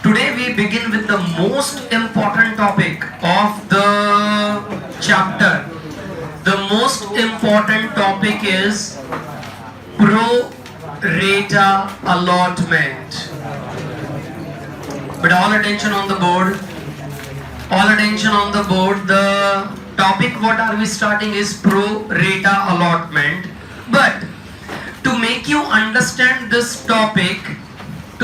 Today we begin with the most important topic of the chapter. The most important topic is pro rata allotment. But all attention on the board. All attention on the board. The topic what are we starting is pro rata allotment. But to make you understand this topic, I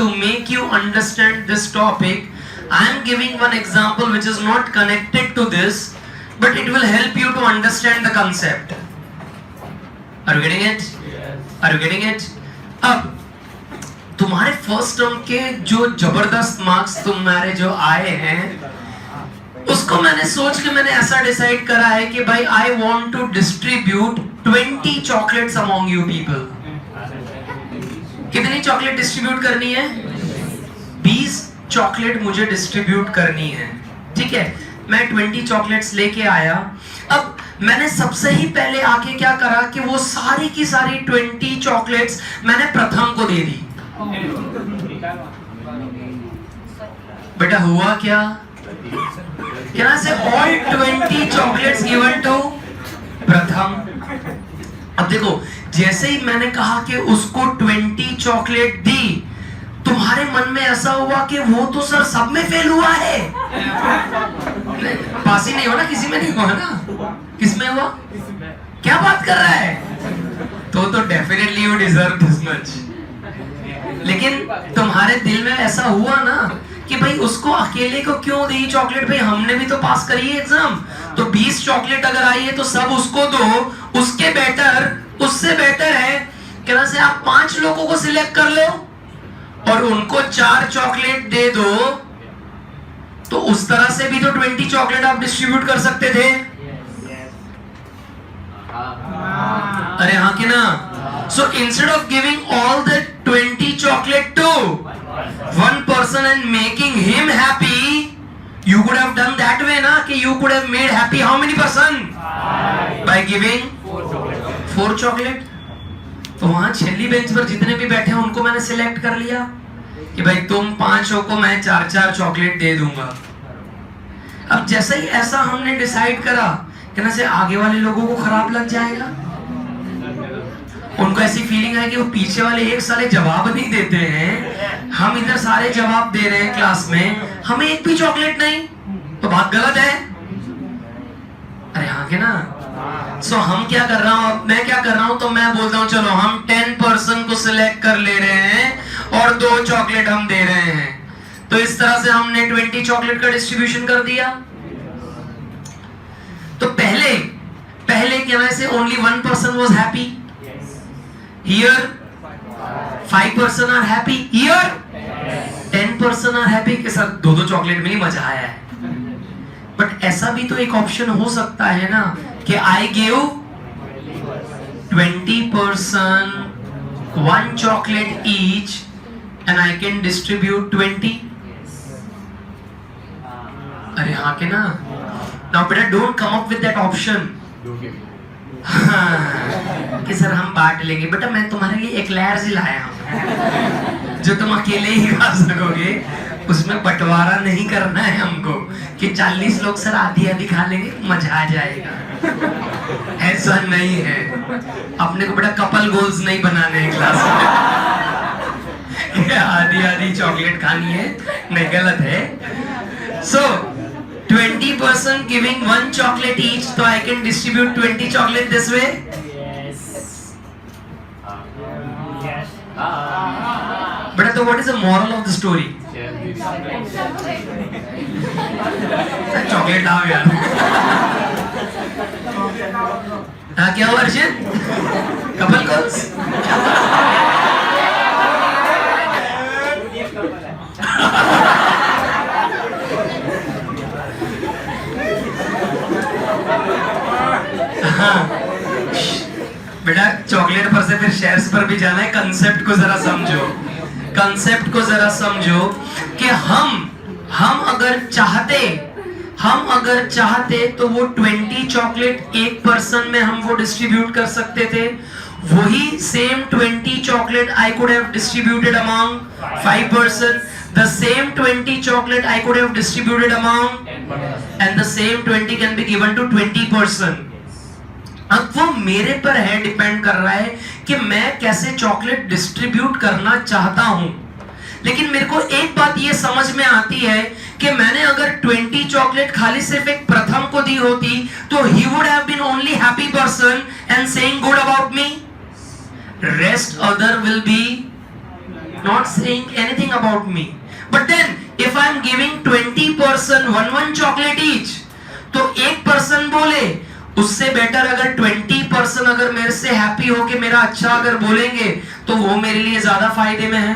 am giving one example which is not connected to this, but it will help you to understand the concept. Are you getting it? Yes. Are you getting it? अब तुम्हारे first term के जो जबरदस्त marks तुम्हारे जो आए हैं, उसको मैंने सोच के मैंने ऐसा डिसाइड करा है कि भाई I want to distribute 20 chocolates among you people. कितनी चॉकलेट डिस्ट्रीब्यूट करनी है? 20 चॉकलेट मुझे डिस्ट्रीब्यूट करनी है. ठीक है, मैं 20 चॉकलेट्स लेके आया. अब मैंने सबसे ही पहले आके क्या करा कि वो सारी की सारी 20 चॉकलेट्स मैंने प्रथम को दे दी. बेटा हुआ क्या? Can I say all 20 chocolates given to प्रथम? अब देखो, जैसे ही मैंने कहा कि उसको 20 चॉकलेट दी, तुम्हारे मन में ऐसा हुआ कि वो तो सर सब में फेल हुआ है. पास ही नहीं हो ना, किसी में नहीं हुआ ना. किस में हुआ? क्या बात कर रहा है? तो definitely you deserve this much. लेकिन तुम्हारे दिल में ऐसा हुआ ना कि भाई उसको अकेले को क्यों दी चॉकलेट? भाई हमने भी तो पास करी है एग्जाम. तो 20 चॉकलेट अगर आई है तो सब उसको दो. उसके बेटर, उससे बेटर है कि से आप 5 लोगों को सिलेक्ट कर लो और उनको 4 चॉकलेट दे दो. तो उस तरह से भी तो 20 चॉकलेट आप डिस्ट्रीब्यूट कर सकते थे. अरे हाँ कि ना? So instead of giving all the 20 chocolate to one person and making him happy, you could have done that way ना, कि you could have made happy how many person? By giving 4 chocolate. तो वहां छेली bench पर जितने भी बैठे हैं उनको मैंने सिलेक्ट कर लिया कि भाई तुम 5 को मैं 4 चॉकलेट दे दूंगा. अब जैसे ही ऐसा हमने डिसाइड करा कि ना से आगे वाले लोगों को खराब लग जाएगा. उनको ऐसी फीलिंग है कि वो पीछे वाले एक साले जवाब नहीं देते हैं, हम इधर सारे जवाब दे रहे हैं क्लास में, हमें एक भी चॉकलेट नहीं, तो बात गलत है. अरे हाँ के ना? सो हम क्या कर रहा हूँ, मैं क्या कर रहा हूँ, तो मैं बोलता हूँ चलो हम 10 पर्सन को सिलेक्ट कर ले रहे हैं और 2 चॉकलेट हम दे रहे हैं. तो इस तरह से हमने 20 चॉकलेट का डिस्ट्रीब्यूशन कर दिया. तो पहले क्या वैसे only 1 person was happy. Here 5 person are happy. Here 10 person are happy कि सर 2 चॉकलेट में ही मजा आया है. बट ऐसा भी तो एक ऑप्शन हो सकता है ना कि I give 20 person 1 chocolate each and I can distribute 20. अरे हाँ के ना? Now better don't come up with that option. हाँ, कि सर हम बांट लेंगे. बेटा मैं तुम्हारे लिए एक लेयर से लाया हूँ जो तुम अकेले ही खा सकोगे. उसमें बंटवारा नहीं करना है हमको कि 40 लोग सर आधी खा लेंगे, मजा आ जाएगा. ऐसा नहीं है. अपने को बेटा कपल गोल्स नहीं बनाने हैं क्लास में. आधी चॉकलेट खानी है, नहीं गलत है. So 20 person giving 1 chocolate each, so I can distribute 20 chocolate this way. Yes. But so what is the moral of the story? Chocolate लाओ यार. हाँ क्या हुआ अर्जुन? Couple goals? बेटा चॉकलेट पर से फिर शेयर्स पर भी जाना है. कंसेप्ट को जरा समझो कि हम अगर चाहते तो वो 20 चॉकलेट एक पर्सन में हम वो डिस्ट्रीब्यूट कर सकते थे. वही same 20 chocolate I could have distributed among 5 person. The same 20 chocolate I could have distributed among 10%. And the same 20 can be given to 20 person. अब वो मेरे पर है, डिपेंड कर रहा है कि मैं कैसे चॉकलेट डिस्ट्रीब्यूट करना चाहता हूं। लेकिन मेरे को एक बात ये समझ में आती है कि मैंने अगर 20 चॉकलेट खाली सिर्फ एक प्रथम को दी होती तो he would have been only happy person and saying good about me. Rest other will be not saying anything about me. But then if I am giving 20 person one chocolate each, तो एक person बोले उससे better अगर 20 person अगर मेरे से happy हो के मेरा अच्छा अगर बोलेंगे तो वो मेरे लिए ज्यादा फायदे में है।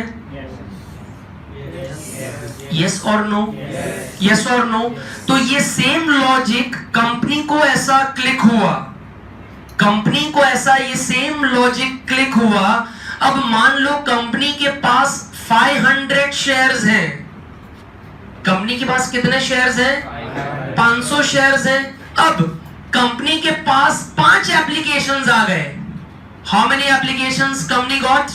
यस और नो? यस और नो? तो ये सेम लॉजिक कंपनी को ऐसा क्लिक हुआ, कंपनी को ऐसा ये सेम लॉजिक क्लिक हुआ। अब मान लो कंपनी के पास 500 शेयर्स हैं। कंपनी के पास कितने शेयर्स हैं? 500 शेयर्स हैं। अब कंपनी के पास 5 एप्लीकेशंस आ गए। How many applications company got?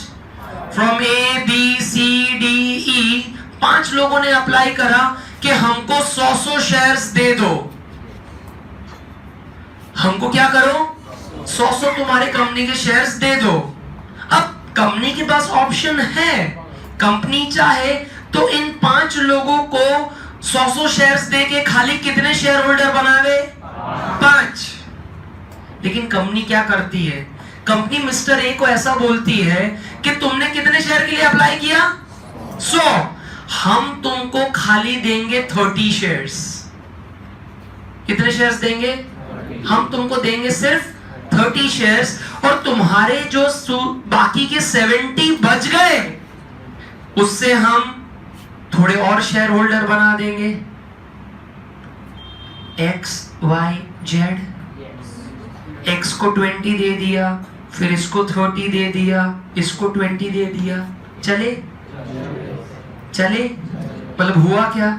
From A B C D E 5 लोगों ने अप्लाई करा कि हमको 100 शेयर्स दे दो। हमको क्या करो? 100 तुम्हारे कंपनी के शेयर्स दे दो। अब कंपनी के पास ऑप्शन है, कंपनी चाहे तो इन 5 लोगों को 100 शेयर्स दे के खाली कितने शेयर होल्डर बनावे? 5। लेकिन कंपनी क्या करती है? कंपनी मिस्टर ए को ऐसा बोलती है कि तुमने कितने शेयर के लिए अप्लाई किया? 100। हम तुमको खाली देंगे 30 शेयर्स। कितने शेयर्स देंगे? हम तुमको देंगे सिर्फ 30 शेयर्स और तुम्हारे जो बाकी के 70 बच गए उससे हम थोड़े और शेयर होल्डर बना देंगे। एक्स वाई जेड, एक्स को 20 दे दिया, फिर इसको 30 दे दिया, इसको 20 दे दिया। चले चले मतलब हुआ क्या?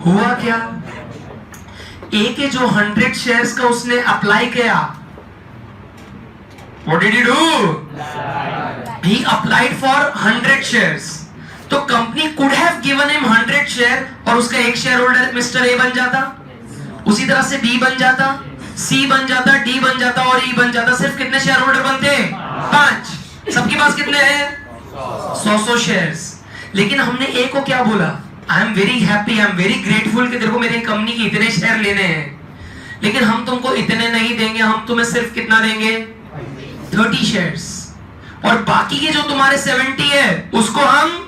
हुआ क्या? ए के जो 100 शेयर्स का उसने अप्लाई किया, What did he do? He applied for 100 shares. तो company could have given him 100 share और उसका एक शेयर होल्डर मिस्टर ए बन जाता, उसी तरह से बी बन जाता, सी बन जाता, डी बन जाता और ई बन जाता। सिर्फ कितने शेयर होल्डर बनते? 5। सबके पास कितने हैं? 100 शेयर्स। लेकिन हमने ए को क्या बोला? I am very happy, I am very grateful कि तेरे को मेरी कंपनी के इतने शेयर लेने हैं, लेकिन हम तुमको इतने नहीं देंगे, हम तुम्हें सिर्फ कितना देंगे? 30 शेयर्स। और बाकी के जो तुम्हारे 70 है उसको हम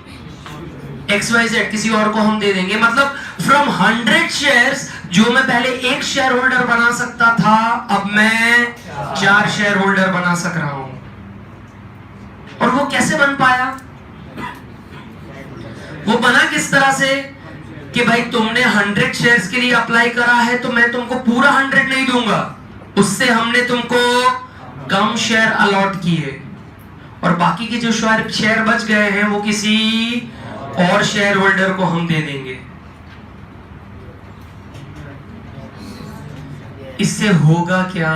XYZ किसी और को हम दे देंगे। मतलब फ्रॉम 100 शेयर्स जो मैं पहले एक शेयर होल्डर बना सकता था, अब मैं 4 शेयर होल्डर बना सक रहा हूं। और वो कैसे बन पाया? वो बना किस तरह से कि भाई तुमने 100 शेयर्स के लिए अप्लाई करा है तो मैं तुमको पूरा 100 नहीं दूंगा, उससे हमने तुमको कम शेयर अलॉट किए और बाकी के जो शेयर बच गए हैं वो किसी और शेयर होल्डर को हम दे देंगे। इससे होगा क्या?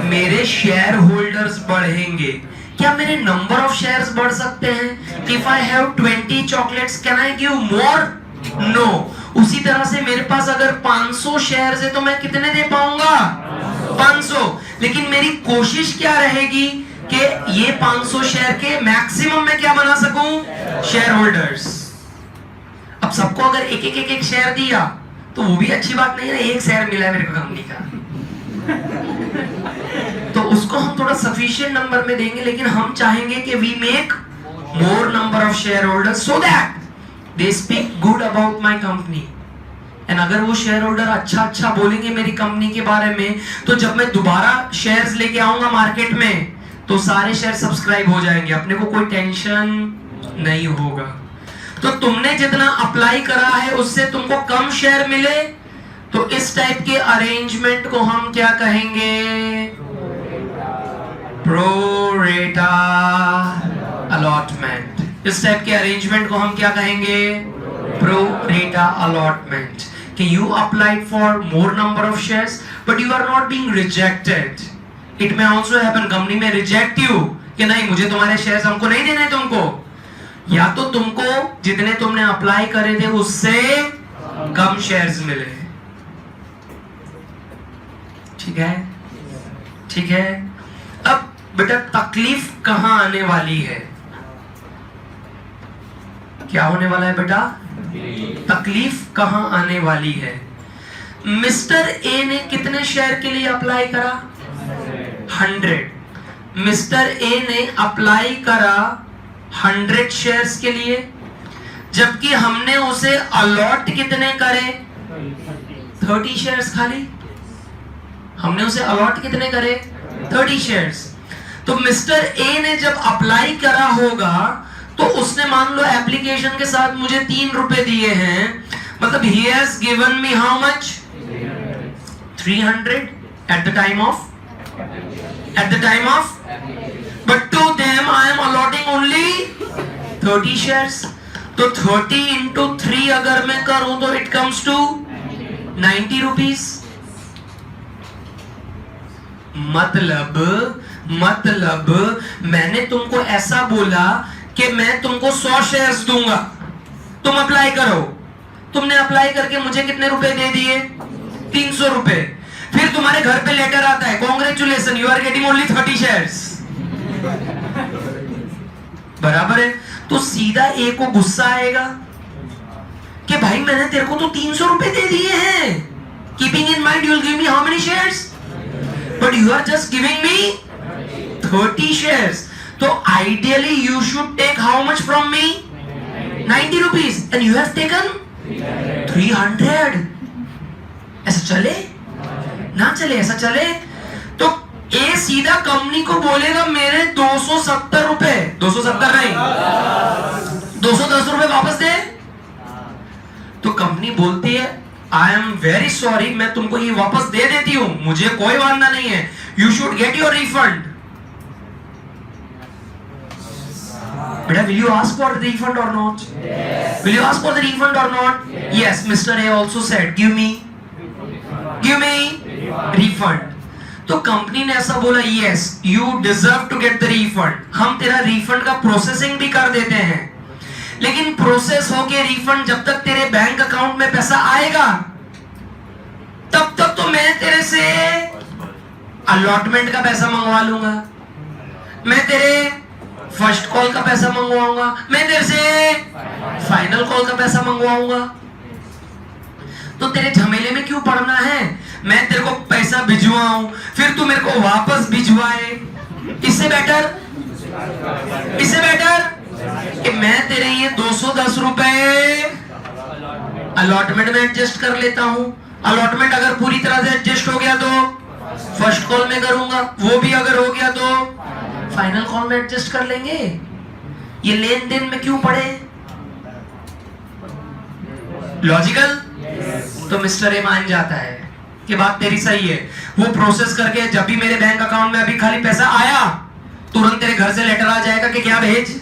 मेरे शेयर होल्डर्स बढ़ेंगे। क्या मेरे नंबर ऑफ शेयर्स बढ़ सकते हैं? If I have 20 chocolates can I give more? No. उसी तरह से मेरे पास अगर 500 शेयर्स है तो मैं कितने दे पाऊंगा? 500। लेकिन मेरी कोशिश क्या रहेगी कि ये 500 शेयर के मैक्सिमम में क्या बना सकूं? Share holders. अब सबको अगर एक शेयर दिया तो वो भी अच्छी बात नहीं है। एक शेयर मिला है मेरे को कंपनी का तो उसको हम थोड़ा सफिशिएंट नंबर में देंगे, लेकिन हम चाहेंगे कि we make more number of share holders so that they speak good about my company. And अगर वो शेयर होल्डर अच्छा बोलेंगे मेरी कंपनी के बारे में, तो जब मैं दोबारा शेयर्स लेके आऊंगा मार्केट में तो सारे शेयर सब्सक्राइब हो जाएंगे, अपने को कोई टेंशन नहीं होगा। तो तुमने जितना अप्लाई करा है उससे तुमको कम शेयर मिले तो इस टाइप के अरेंजमेंट को हम क्या कहेंगे? Pro rata allotment. इस टाइप के अरेंजमेंट को हम क्या कहेंगे? Pro rata allotment. कि you applied for more number of shares but you are not being rejected, it may also happen company में रिजेक्ट यू कि नहीं मुझे तुम्हारे शेयर्स हमको नहीं देने तुमको, या तो तुमको जितने तुमने अप्लाई करे थे उससे कम शेयर्स मिले। ठीक है, ठीक है। अब बेटा तकलीफ कहां आने वाली है? क्या होने वाला है बेटा? तकलीफ कहां आने वाली है? मिस्टर ए ने कितने शेयर के लिए अप्लाई करा? 100। मिस्टर ए ने अप्लाई करा 100 शेयर्स के लिए, जबकि हमने उसे अलॉट कितने करे? 30 शेयर्स खाली। हमने उसे अलॉट कितने करे? 30 शेयर्स। तो मिस्टर ए ने जब अप्लाई करा होगा तो उसने मान लो एप्लीकेशन के साथ मुझे 3 रुपए दिए हैं, मतलब he has given me how much? 300 at the time of but to them I am allotting only 30 shares। तो 30 into 3 अगर मैं करूं तो it comes to 90 rupees। मतलब मैंने तुमको ऐसा बोला कि मैं तुमको 100 शेयर्स दूंगा, तुम अप्लाई करो। तुमने अप्लाई करके मुझे कितने रुपए दे दिए? 300 रुपए। फिर तुम्हारे घर पे लेटर आता है, congratulation you are getting only 30 shares. बराबर है? तो सीधा ए को गुस्सा आएगा कि भाई मैंने तेरे को तो 300 रुपए दे दिए हैं, keeping in mind you will give me how many shares, but you are just giving me 30 shares. तो ideally you should take how much from me? 90 rupees and you have taken 300। ऐसा चले ना चले? ऐसा चले तो ए सीधा कंपनी को बोलेगा मेरे 270 रुपए, 270 नहीं 210 रुपए वापस दे। तो कंपनी बोलती है आई एम वेरी सॉरी, मैं तुमको ये वापस दे देती हूं, मुझे कोई वादा नहीं है, you should get your refund. Beta, will you ask for the refund or not? Yes. Will you ask for the refund or not? Yes. Mr. A also said, give me refund। तो company ने ऐसा बोला, yes, you deserve to get the refund। हम तेरा refund का processing भी कर देते हैं, लेकिन प्रोसेस होके रिफंड जब तक तेरे बैंक अकाउंट में पैसा आएगा तब तक तो मैं तेरे से अलॉटमेंट का पैसा मंगवा लूंगा, मैं तेरे फर्स्ट कॉल का पैसा मंगवाऊंगा, मैं तेरे से फाइनल कॉल का पैसा मंगवाऊंगा। तो तेरे झमेले में क्यों पड़ना है? मैं तेरे को पैसा भिजवाऊं फिर तू मेरे को वापस भिजवाए। इससे बेटर कि मैं तेरे ये 210 रुपए अलॉटमेंट में एडजस्ट कर लेता हूं। अलॉटमेंट अगर पूरी तरह से एडजस्ट हो गया तो फर्स्ट कॉल में करूंगा, वो भी अगर हो गया तो फाइनल कॉल में एडजस्ट कर लेंगे। ये लेन देन में क्यों पड़े? लॉजिकल? तो मिस्टर ए मान जाता है कि बात तेरी सही है। वो प्रोसेस करके जब भी मेरे बैंक अकाउंट में अभी खाली पैसा आया तुरंत तेरे घर से लेटर आ जाएगा कि क्या भेज?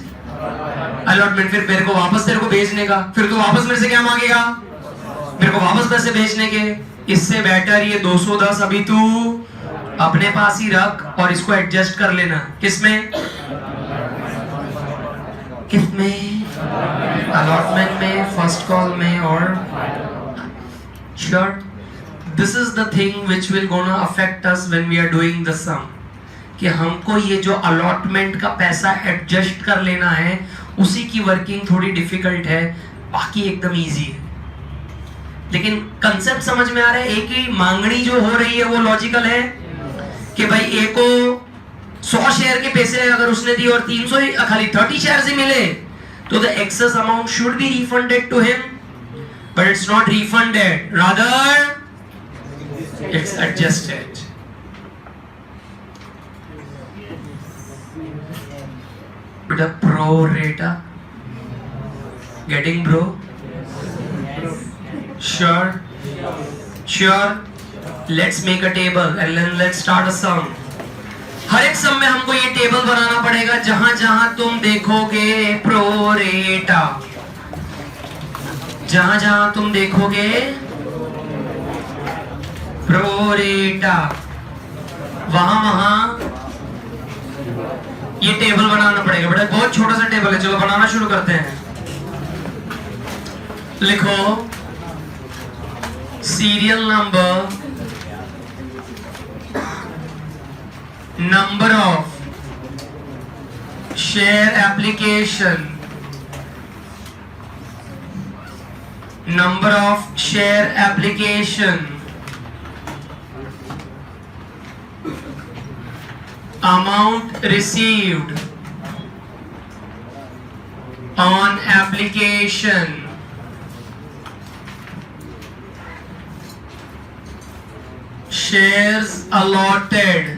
अलॉटमेंट। फिर मेरे को वापस तेरे को भेजने का, फिर तू वापस मेरे से क्या मांगेगा? मेरे को वापस पैसे भेजने के। इससे बेटर ये 210 अभी तू अपने पास ही रख और इसको एडजस्ट कर लेना। किसमें? अलॉटमेंट में, फर्स्ट कॉल में और sure. This is the thing which will gonna affect us when we are doing the sum, कि हमको ये जो अलॉटमेंट का पैसा एडजस्ट कर लेना है उसी की वर्किंग थोड़ी डिफिकल्ट है, बाकी एकदम इजी है। लेकिन कंसेप्ट समझ में आ रहा है? एक ही मांगनी जो हो रही है वो लॉजिकल है कि भाई ए को 100 शेयर के पैसे अगर उसने दी और 300 ही खाली 30 शेयर ही मिले तो the excess amount should be refunded to him, but it's not refunded, rather it's adjusted. But a pro rata, getting bro? Sure. Let's make a table and then let's start a sum. हर एक सम में हमको ये table बनाना पड़ेगा जहां जहां तुम देखोगे pro रेटा, जहां जहां तुम देखोगे प्रो रेटा वहां ये टेबल बनाना पड़ेगा बेटा, बहुत छोटा सा टेबल है। चलो बनाना शुरू करते हैं। लिखो serial number, number of share application, number of share application, amount received on application, shares allotted।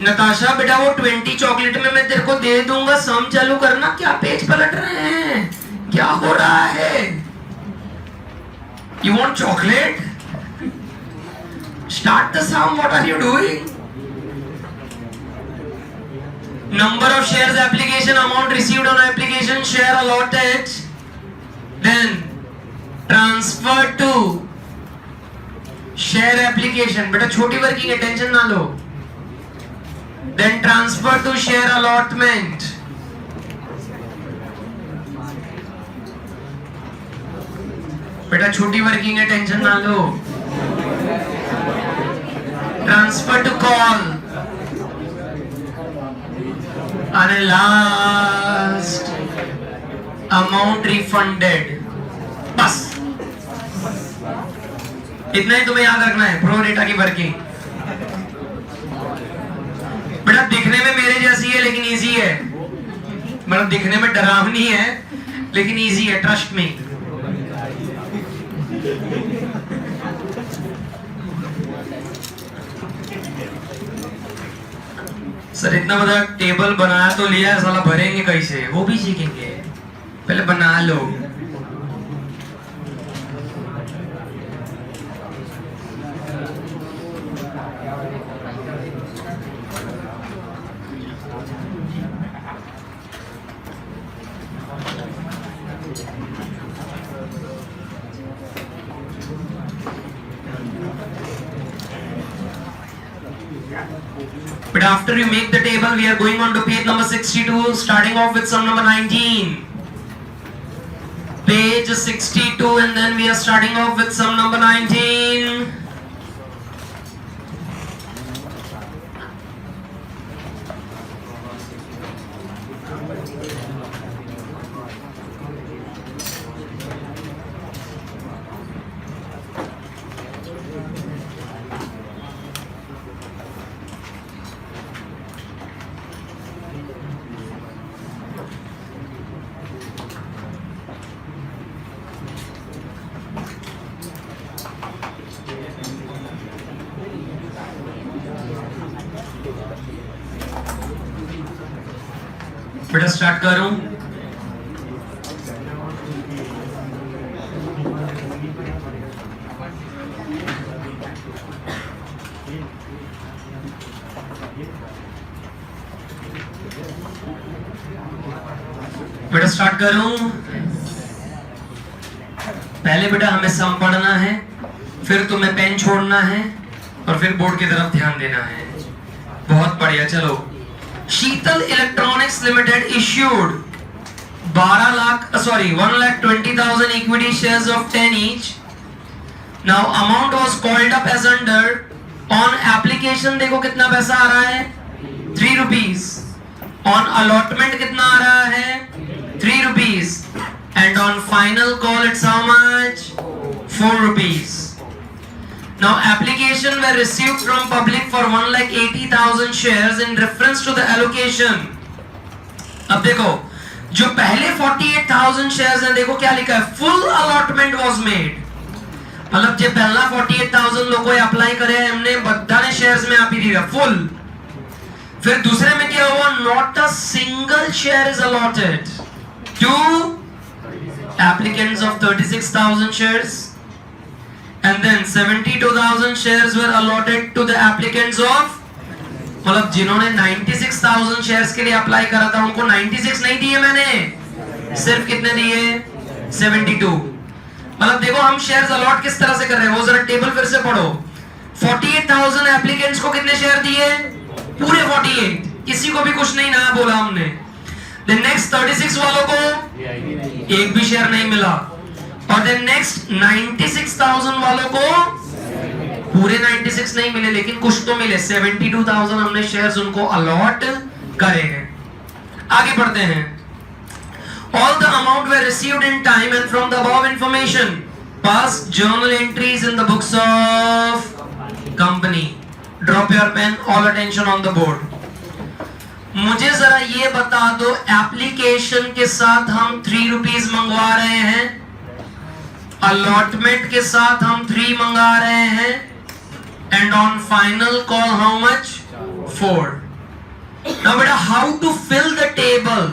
Natasha बेटा वो 20 चॉकलेट में मैं तेरे को दे दूंगा, सम चालू करना। क्या पेज पलट रहे हैं, क्या हो रहा है? You want chocolate? Start the sum. What are you doing? Number of shares application, amount received on application, share allotted, then transfer to share application। बेटा छोटी वर्किंग है, टेंशन ना लो। Then transfer to share allotment। बेटा छोटी working है, tension ना लो। Transfer to call और last amount refunded. बस इतना ही तुम्हें याद रखना है, प्रो रेटा की वर्किंग। बेटा दिखने में मेरे जैसी है लेकिन इजी है, मतलब दिखने में डरावनी है लेकिन इजी है, ट्रस्ट मी। सर इतना बड़ा टेबल बनाया तो लिया है, साला भरेंगे कैसे, वो भी सीखेंगे, पहले बना लो। But after you make the table, we are going on to page number 62, starting off with sum number 19. Page 62, and then we are starting off with sum number 19. बेटा स्टार्ट करूं? बेटा स्टार्ट करूं? पहले बेटा हमें सम पढ़ना है, फिर तुम्हें पेन छोड़ना है और फिर बोर्ड की तरफ ध्यान देना है। बहुत बढ़िया, चलो। शीतल electronics limited issued 1,20,000 equity shares of 10 each. Now amount was called up as under on application। देखो कितना पैसा आ रहा है, 3 rupees। On allotment कितना आ रहा है, 3 rupees। And on final call it's how much, 4 rupees। Now application were received from public for 1,80,000 shares in reference to the allocation। अब देखो जो पहले 48,000 shares हैं, देखो क्या लिखा है, full allotment was made। मतलब जो पहला 48,000 लोगों ने अप्लाई करे हमने बद्धा ने shares में आपी दिया full। फिर दूसरे में क्या हुआ, not a single share is allotted to applicants of 36,000 shares। And then 72,000 shares were allotted to the applicants of, मतलब जिन्होंने 96,000 shares के लिए अप्लाई करा था उनको 96 नहीं दिए मैंने, सिर्फ कितने दिए, 72। मतलब देखो हम shares allot किस तरह से कर रहे हैं, वो जरा टेबल फिर से पढ़ो। 48,000 एप्लीकेंट्स को कितने शेयर दिए? पूरे 48, किसी को भी कुछ नहीं नया बोला हमने। देन नेक्स्ट 36 वालों को एक भी शेयर नहीं मिला, और देन नेक्स्ट 96,000 वालों को पूरे 96 नहीं मिले, लेकिन कुछ तो मिले। 72,000 हमने शेयर्स उनको अलॉट करे हैं। आगे बढ़ते हैं। All the amount were received in time and from the above information pass journal entries in the books of company. Drop your pen, all attention on the board. मुझे जरा ये बता दो, एप्लीकेशन के साथ हम 3 रुपीज मंगवा रहे हैं, अलॉटमेंट के साथ हम 3 मंगा रहे हैं, and on final call how much? 4. Now बेटा, how to fill the table?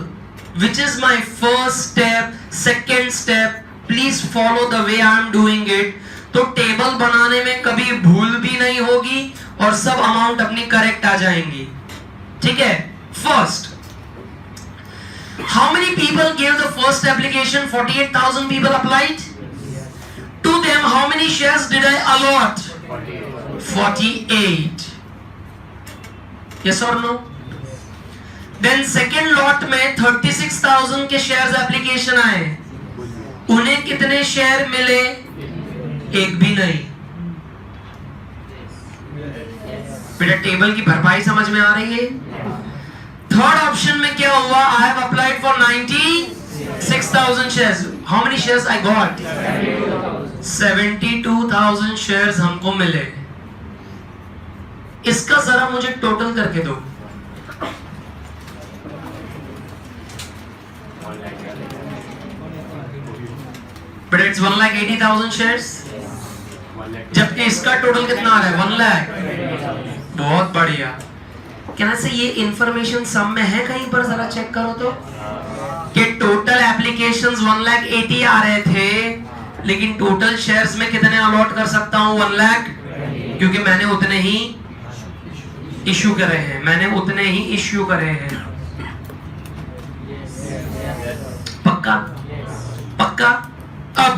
Which is my first step, second step? Please follow the way I am doing it. तो टेबल बनाने में कभी भूल भी नहीं होगी और सब अमाउंट अपनी करेक्ट आ जाएंगी। ठीक है? First, how many people gave the first application? 48,000 people applied. To them, how many shares did I allot? 48. Yes or no? Then second lot में 36,000 के शेयर्स एप्लीकेशन आए, उन्हें कितने शेयर मिले? एक भी नहीं। बेटा टेबल की भरपाई समझ में आ रही है? थर्ड ऑप्शन में क्या हुआ? I have applied for 96,000 shares. How many shares I got? 72,000 shares हमको मिले। इसका जरा मुझे टोटल करके दो। But it's 1,80,000 shares, जबकि इसका टोटल कितना आ रहा है? 1 लाख। बहुत बढ़िया। क्या से ये इंफॉर्मेशन सम में है कहीं पर? जरा चेक करो तो, कि टोटल एप्लीकेशंस 1,80,000 आ रहे थे, लेकिन टोटल शेयर्स में कितने अलॉट कर सकता हूं? 1 लाख, क्योंकि मैंने उतने ही इश्यू करे हैं, मैंने उतने ही इश्यू करे हैं। पक्का? पक्का? अब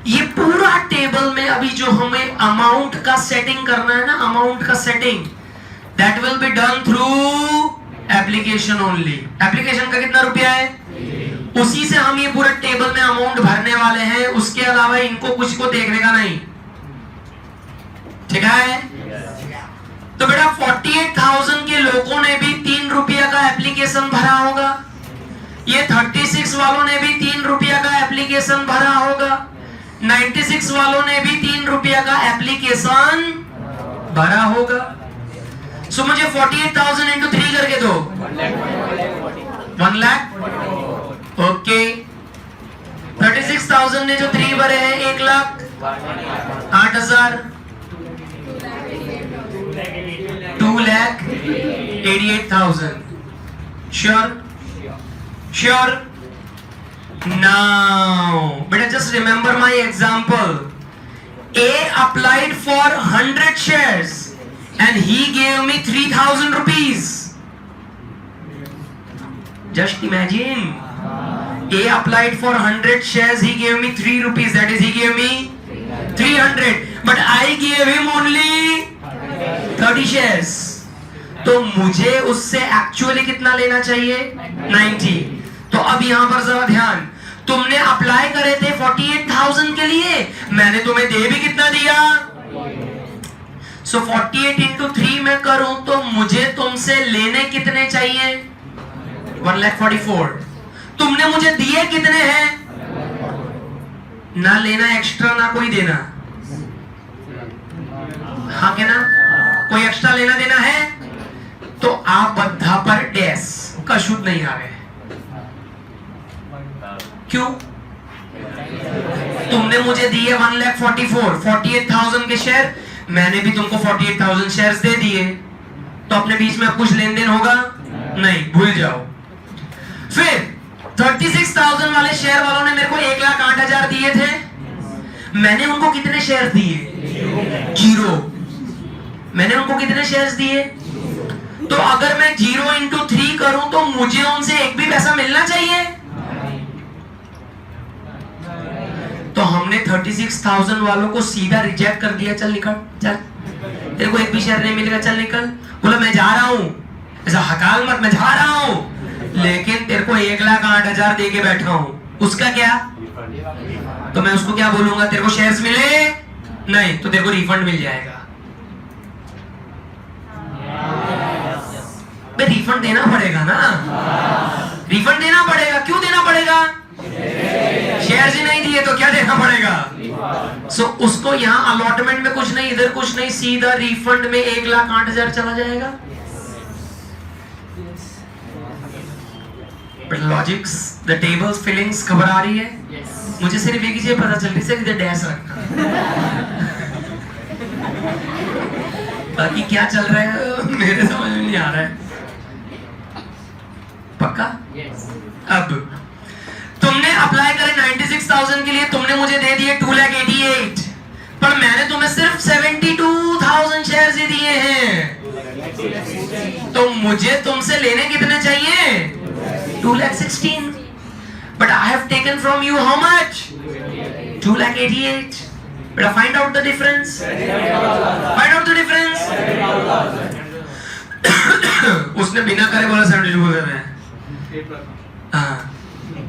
ये पूरा टेबल में अभी जो हमें अमाउंट का सेटिंग करना है ना, अमाउंट का setting, that will be done through application only. Application का कितना रुपया है? उसी से हम ये पूरा टेबल में अमाउंट भरने वाले हैं, उसके अलावा इनको कुछ को देखने का नहीं। ठीक है? तो बेटा 48,000 के लोगों ने भी 3 रुपया का एप्लीकेशन भरा होगा, ये 36 वालों ने भी 3 रुपया का एप्लीकेशन भरा होगा, 96 वालों ने भी 3 रुपया का एप्लीकेशन भरा होगा। सो मुझे 48,000 into 3 करके दो। 1 लाख। ओके। 36,000 ने जो 3 भरे हैं 1 lakh 8,000, 2,88,000। Sure? Sure. Now, better just remember my example. A applied for 100 shares and he gave me 3,000 rupees. Just imagine. A applied for 100 shares, he gave me 3 rupees. That is, he gave me 300. But I gave him only 30 shares. तो मुझे उससे actually कितना लेना चाहिए? 90। तो अब यहां पर जरा ध्यान, तुमने अप्लाई करे थे 48,000 के लिए, मैंने तुम्हें दे भी कितना दिया? सो 48 into 3 में करूं तो मुझे तुमसे लेने कितने चाहिए? 1,44,000। तुमने मुझे दिए कितने हैं? ना लेना एक्स्ट्रा ना कोई देना। हाँ क्या ना? कोई एक्स्ट्रा लेना देना है? तो आप बद्धा पर डैश का शुद्ध नहीं आ रहे। क्यों? तुमने मुझे दिए 1,44,000 के शेयर, मैंने भी तुमको 48,000 शेयर्स दे दिए, तो अपने बीच में अब कुछ लेन देन होगा? नहीं, भूल जाओ। फिर 36,000 वाले शेयर वालों ने मेरे को 1,08,000 दिए थे, मैंने उनको कितने शेयर दिए? 0। मैंने उनको कितने शेयर्स दिए? तो अगर मैं 0 into 3 करूं तो मुझे उनसे एक भी पैसा मिलना चाहिए। तो हमने 36,000 वालों को सीधा रिजेक्ट कर दिया। चल निकल, चल तेरे को एक भी शेयर नहीं मिलेगा, चल निकल। बोला मैं जा रहा हूँ, ऐसा हकाल मत, मैं जा रहा हूँ, लेकिन तेरे को 1,08,000 दे के बैठा हूँ, उसका क्या? तो मैं उसको क्या बोलूंगा? तेरे को शेयर्स मिले नहीं तो तेरे को रिफंड मिल जाएगा। भाई रिफंड देना पड़ेगा ना, रिफंड देना पड़ेगा। क्यों देना पड़ेगा? शेयर्स ही नहीं दिए तो क्या देना पड़ेगा? सो उसको यहाँ अलॉटमेंट में कुछ नहीं, इधर कुछ नहीं, सीधा रिफंड में 1,08,000 चला जाएगा। लॉजिक्स, द टेबल्स, फीलिंग्स खबर आ रही है? मुझे सिर्फ एक ही चीज पता चल रही है, इधर डैश रखना। बाकी क्या चल रहा है मेरे समझ में नहीं आ रहा है। पक्का? अब तुमने अप्लाई करे 96,000 के लिए, तुमने मुझे दे दिए 2,88,000, पर मैंने तुम्हें सिर्फ 72,000 शेयर्स ही दिए हैं, तो मुझे तुमसे लेने कितने चाहिए? 2,16,000, but I have taken from you how much? 2,88,000. But find out the difference. Find out the difference. उसने बिना करे बोला 72 बोल रहे हैं। हाँ,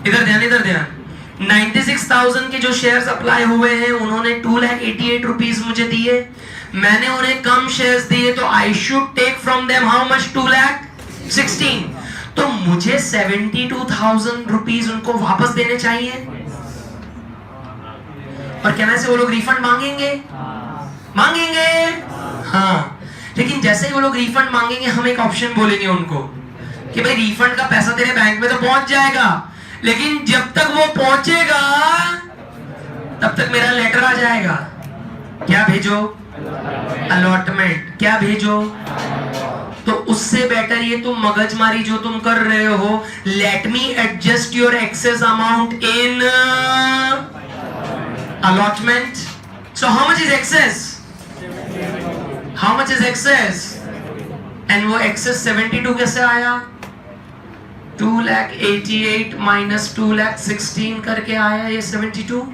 इधर ध्यान, इधर ध्यान। 96,000 के जो शेयर्स अप्लाई हुए हैं, उन्होंने 2,88,000 रुपीस मुझे दिए, मैंने उन्हें कम शेयर्स दिए, तो I should take from them how much? 2,16,000। तो मुझे 72,000 रुपीस उनको वापस देने चाहिए। और कहना से वो लोग रिफंड मांगेंगे? मांगेंगे, हाँ। लेकिन जैसे ही वो लोग रिफंड मांगेंगे, हम एक ऑप्शन बोलेंगे उनको कि भाई रिफंड का पैसा तेरे बैंक में तो पहुंच जाएगा, लेकिन जब तक वो पहुंचेगा तब तक मेरा लेटर आ जाएगा। क्या भेजो? अलॉटमेंट। क्या भेजो? तो उससे बेटर ये तुम मगजमारी जो तुम कर रहे हो, let me adjust your excess amount in allotment. So how much is excess? How much is excess? And वो excess 72 कैसे आया? 2,88,000 minus 2,16,000 करके आया ये 72।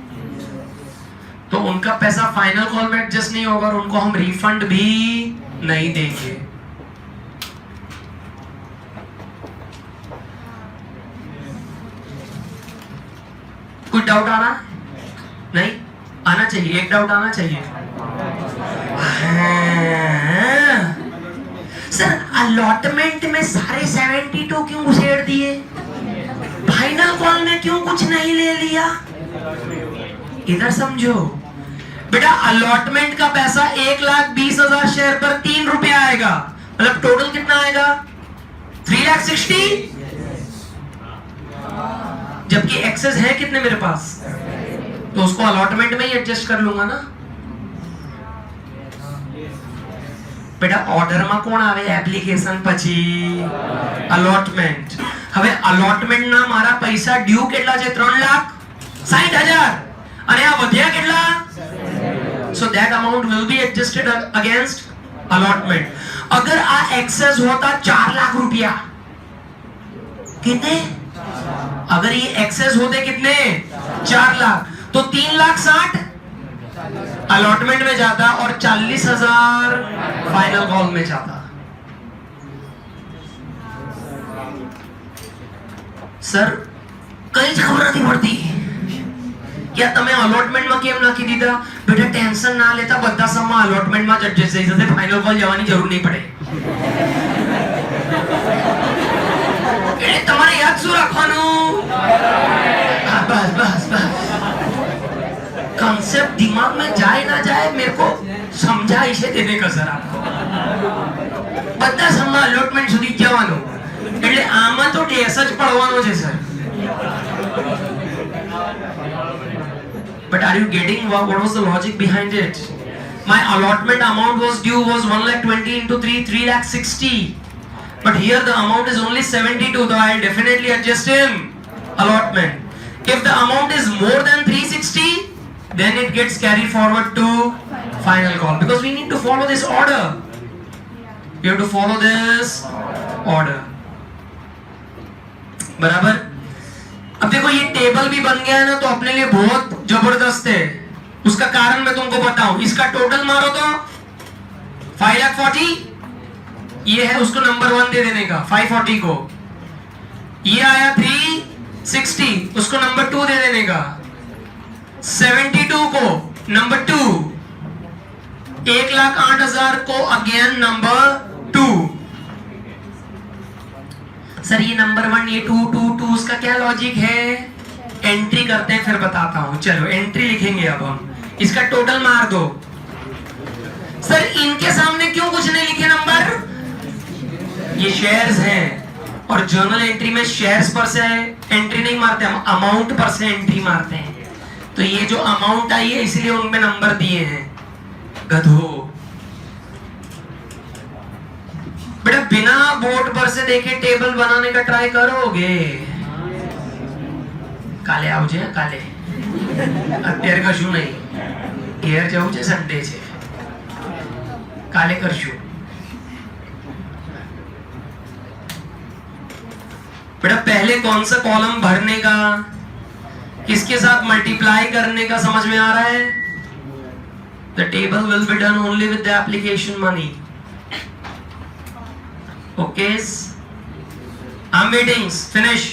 तो उनका पैसा फाइनल कॉल में एडजस्ट नहीं होगा और उनको हम रिफंड भी नहीं देंगे। कोई डाउट आ रहा है? नहीं आना चाहिए, एक डाउट आना चाहिए। सर अलॉटमेंट में सारे 72 क्यों घुसेड़ दिए? फाइनल कॉल में क्यों कुछ नहीं ले लिया? इधर समझो बेटा, अलॉटमेंट का पैसा 1,20,000 शेयर पर 3 रुपया आएगा, मतलब टोटल कितना आएगा? 3,60,000। जबकि एक्सेस है कितने मेरे पास, तो उसको अलॉटमेंट में ही एडजस्ट कर लूंगा ना बेटा। ऑर्डर में कौन आवे? एप्लीकेशन पची अलॉटमेंट। હવે अलॉटमेंट ના મારા પૈસા ડ્યુ કેટલા છે? 3,60,000 અને આ વધ્યા કેટલા? so that amount will be adjusted against allotment. अगर आ एक्सेस होता 4 लाख रुपया, कितने? अगर ये एक्सेस होते कितने? 4 लाख, तो 3,60,000 अलॉटमेंट में जाता और 40,000 फाइनल कॉल में जाता। सर कई खबर नहीं पड़ती क्या તમે અલોટમેન્ટ માં કેમ નાખી દીધા? બેટા ટેન્શન ના લેતા, બધા સમમાં અલોટમેન્ટ માં જ એડજસ્ટ થઈ જશે, ફાઇનલ કોલ જવાની જરૂર નહીં પડે। એટલે તમારે યાદ શું રાખવાનું? બસ બસ બસ, कॉन्सेप्ट दिमाग में जाए ना जाए मेरे को समझाई से देने का सर आपको બધા સમમાં અલોટમેન્ટ સુધી જવાનું, એટલે આમાં તો ટેસ જ પડવાનો છે sir. But are you getting what was the logic behind it? My allotment amount was due was 1,20,000 into 3, 3,60,000. But here the amount is only 72, so I'll definitely adjust in allotment. If the amount is more than 360, then it gets carried forward to final call, because we need to follow this order. We have to follow this order. बराबर? अब देखो ये table भी बन गया है ना, तो अपने लिए बहुत जबरदस्त है। उसका कारण मैं तुमको बताऊं, इसका टोटल मारो तो 5,40,000 ये है, उसको नंबर 1 दे देने का 540 को। ये आया 360, उसको नंबर 2 दे देने का। 72 को नंबर 2, 1,08,000 को अगेन नंबर 2। सर ये नंबर 1, ये 2 2 2, उसका क्या लॉजिक है? एंट्री करते हैं फिर बताता हूं। चलो एंट्री लिखेंगे अब हम, इसका टोटल मार दो। सर इनके सामने क्यों कुछ नहीं लिखे नंबर? ये शेयर्स हैं और जर्नल एंट्री में शेयर्स पर से एंट्री नहीं मारते हम, अमाउंट पर से एंट्री मारते हैं। तो ये जो अमाउंट आई है इसलिए उनमें नंबर दिए हैं। गधो बेटा, बिना बोर्ड पर से देखे टेबल बनाने का ट्राई करोगे? काले आवजे काले અત્યારે કશું નહીં, ઘેર જવું છે, સન્ડે છે, કાલે કરશું। बेटा पहले कौन सा कॉलम भरने का, किसके साथ मल्टीप्लाई करने का समझ में आ रहा है? The table will be done only with the application money. Okay, I'm waiting. Finish.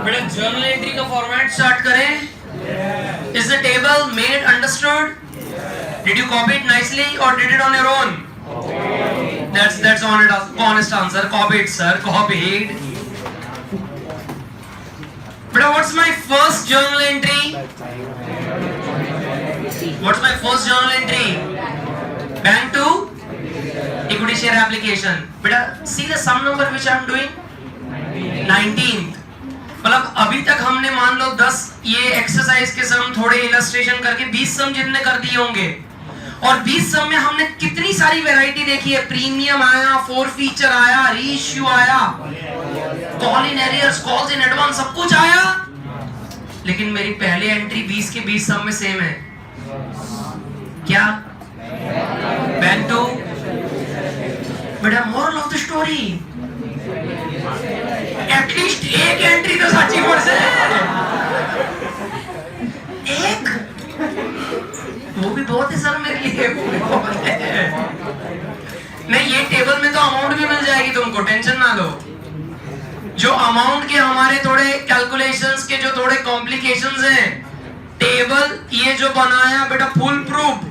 बेटा जर्नल एंट्री का फॉर्मेट स्टार्ट करें। Is the table made understood? Did you copy it nicely और did it on your own? That's honest answer. Copied, sir. Copied. But what's my first journal entry? What's my first journal entry? Bank to equity share application. But see the sum number which I'm doing? 19th. मतलब अभी तक हमने मान लो 10 ये exercise के सम थोड़े illustration करके 20 सम जितने कर दिए होंगे, और 20 सम में हमने कितनी सारी वैरायटी देखी है। प्रीमियम आया, फोर फीचर आया, रीइश्यू आया, call in arrears, calls in advance, सब कुछ आया। लेकिन मेरी पहली एंट्री 20 के 20 सम में सेम है। क्या बैंक टू बेटा moral of the story at least एक एंट्री तो साची बोल से एक वो भी बहुत है सर मेरे लिए बहुत है। नहीं ये टेबल में तो अमाउंट भी मिल जाएगी तुमको, टेंशन ना लो। जो अमाउंट के हमारे थोड़े कैलकुलेशंस के जो थोड़े कॉम्प्लिकेशंस हैं, टेबल ये जो बनाया बेटा फुल प्रूफ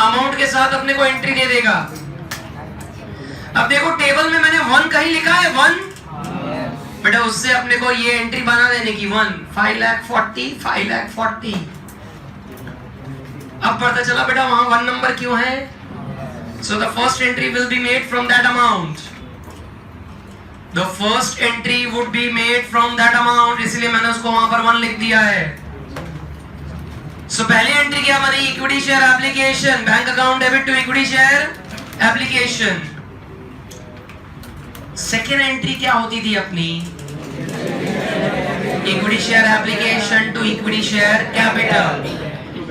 अमाउंट के साथ अपने को एंट्री दे देगा। अब देखो टेबल में मैंने 1 कहीं लिखा है 1 बेटा, उससे अपने को ये एंट्री बना देने की 1 5,40,000 अब पता चला बेटा वहां 1 नंबर क्यों है। So the first entry will be made from that amount, the first entry would be made from that amount, इसलिए मैंने उसको वहां पर 1 लिख दिया है। सो पहली एंट्री क्या बनी, equity share application, bank account debit to equity share application. Second entry क्या होती थी अपनी, equity share application to equity share capital,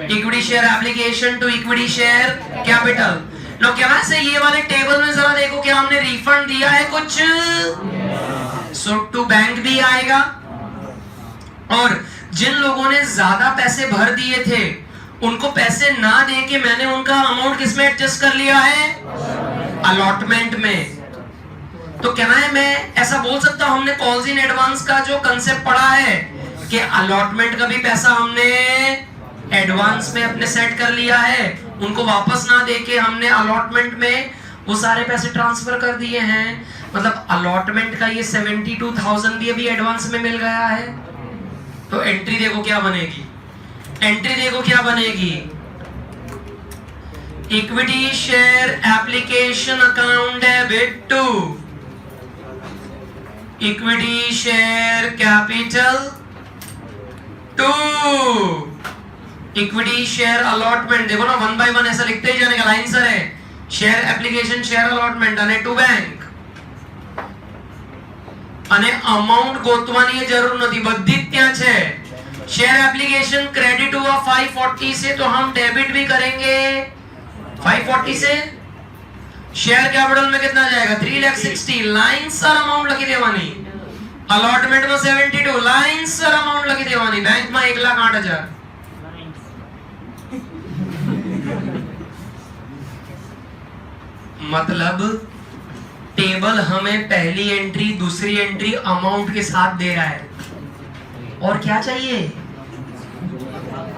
equity share application to equity share capital. No क्या वैसे ये वाले टेबल में जरा देखो क्या हमने रिफंड दिया है कुछ, सो टू बैंक भी आएगा। और जिन लोगों ने ज्यादा पैसे भर दिए थे उनको पैसे ना दे के मैंने उनका अमाउंट किसमें एडजस्ट कर लिया है, अलॉटमेंट में। तो क्या है मैं ऐसा बोल सकता हूं हमने कॉल्स इन एडवांस का जो कंसेप्ट पढ़ा है कि अलॉटमेंट का भी पैसा हमने एडवांस में अपने सेट कर लिया है, उनको वापस ना देके हमने अलॉटमेंट में वो सारे पैसे ट्रांसफर कर दिए हैं। मतलब अलॉटमेंट का ये 72,000 भी अभी एडवांस में मिल गया है। तो एंट्री देखो क्या बनेगी, एंट्री देखो क्या बनेगी, equity share application account debit to equity share capital to equity share allotment. देखो ना 1 by 1 ऐसा लिखते ही जाने का, लाइन सर है, शेयर एप्लीकेशन शेयर अलॉटमेंट અને ટુ બેંક અને અમાઉન્ટ ગોતવાની જરૂર નથી, બધી જ ત્યાં છે। शेयर एप्लीकेशन क्रेडिट हुआ 540 से, तो हम डेबिट भी करेंगे 540 से। शेयर कैपिटल में कितना जाएगा 3,60,000, लाइन सर अमाउंट लगी देवानी, अलॉटमेंट में 72, लाइन सर अमाउंट लगी देवानी, बैंक में 1,08,000। मतलब टेबल हमें पहली एंट्री दूसरी एंट्री अमाउंट के साथ दे रहा है, और क्या चाहिए।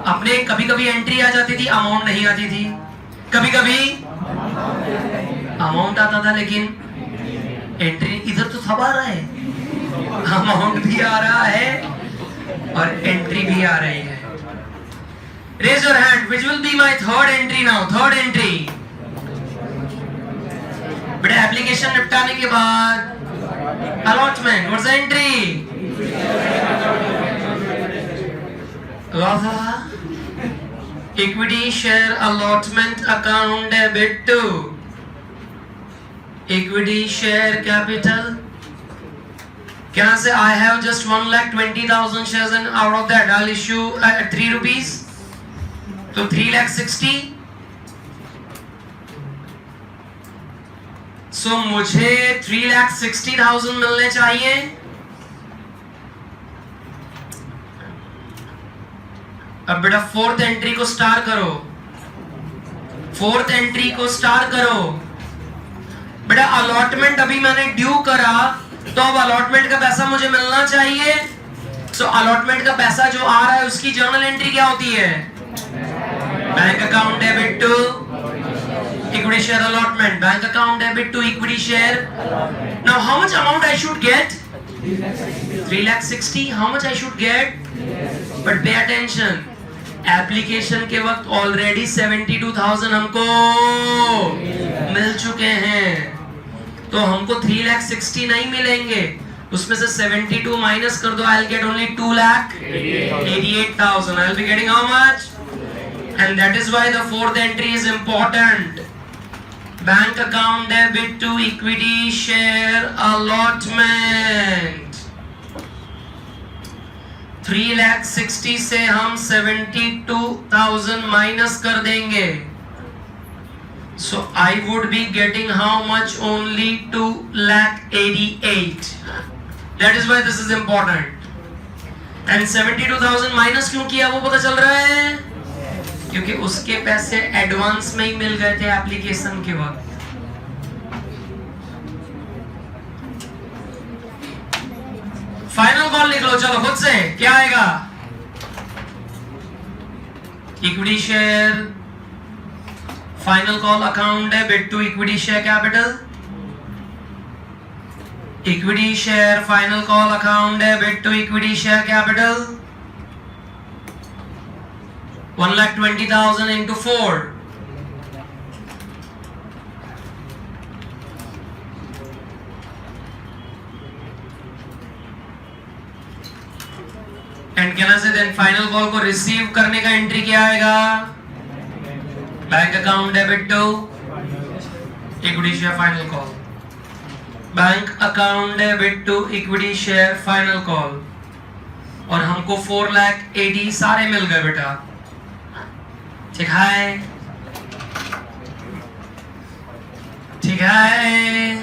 अपने कभी कभी एंट्री आ जाती थी अमाउंट नहीं आती थी, कभी कभी अमाउंट आता था लेकिन एंट्री इधर तो सब आ रहा है, अमाउंट भी आ रहा है और एंट्री भी आ रही है। Raise your hand which will be my third entry now, third entry. बेटा एप्लीकेशन निपटाने के बाद allotment, what's the entry, equity share allotment account debit to equity share capital. क्या से I have just 1,20,000 shares and out of that I'll issue at 3 rupees, तो 3,60,000। सो मुझे 3,60,000 मिलने चाहिए। अब बेटा फोर्थ एंट्री को स्टार करो, फोर्थ एंट्री को स्टार करो। बेटा अलॉटमेंट अभी मैंने ड्यू करा, तो अब अलॉटमेंट का पैसा मुझे मिलना चाहिए। सो अलॉटमेंट का पैसा जो आ रहा है उसकी जर्नल एंट्री क्या होती है, bank account debit to equity share allotment, bank account debit to equity share। Now how much amount I should get, 3,60,000, how much I should get, but pay attention, application के वक्त already 72,000 हमको मिल चुके हैं, तो हमको 3,60,000 नहीं मिलेंगे, उसमें से 72 माइनस कर दो, I'll get only 2,88,000। I'll be getting how much, and that is why the fourth entry is important, bank account debit to equity share allotment. 3,60,000 से हम 72,000 माइनस कर देंगे, So I would be getting how much? Only 2,88,000. That is why this is important. And 72,000 minus क्यों किया वो पता चल रहा है, क्योंकि उसके पैसे एडवांस में ही मिल गए थे एप्लीकेशन के वक्त। फाइनल कॉल लिख लो, चलो खुद से, क्या आएगा? Equity share final call account debit to equity share capital, equity share final call account debit to equity share capital, 1,20,000 into 4. And कहना से देन फाइनल कॉल को रिसीव करने का एंट्री क्या आएगा? Bank account debit to equity share final call, bank account debit to equity share final call. और हमको 4,80,000 सारे मिल गए बेटा, ठीक है, ठीक है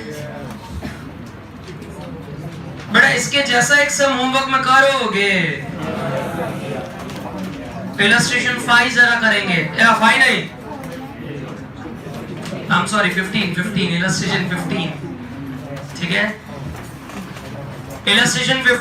बेटा। इसके जैसा एक सम होमवर्क में करोगे, इलस्ट्रेशन 5 जरा करेंगे, 5 नहीं, आई एम सॉरी 15 इलस्ट्रेशन 15, ठीक है, इलस्ट्रेशन 15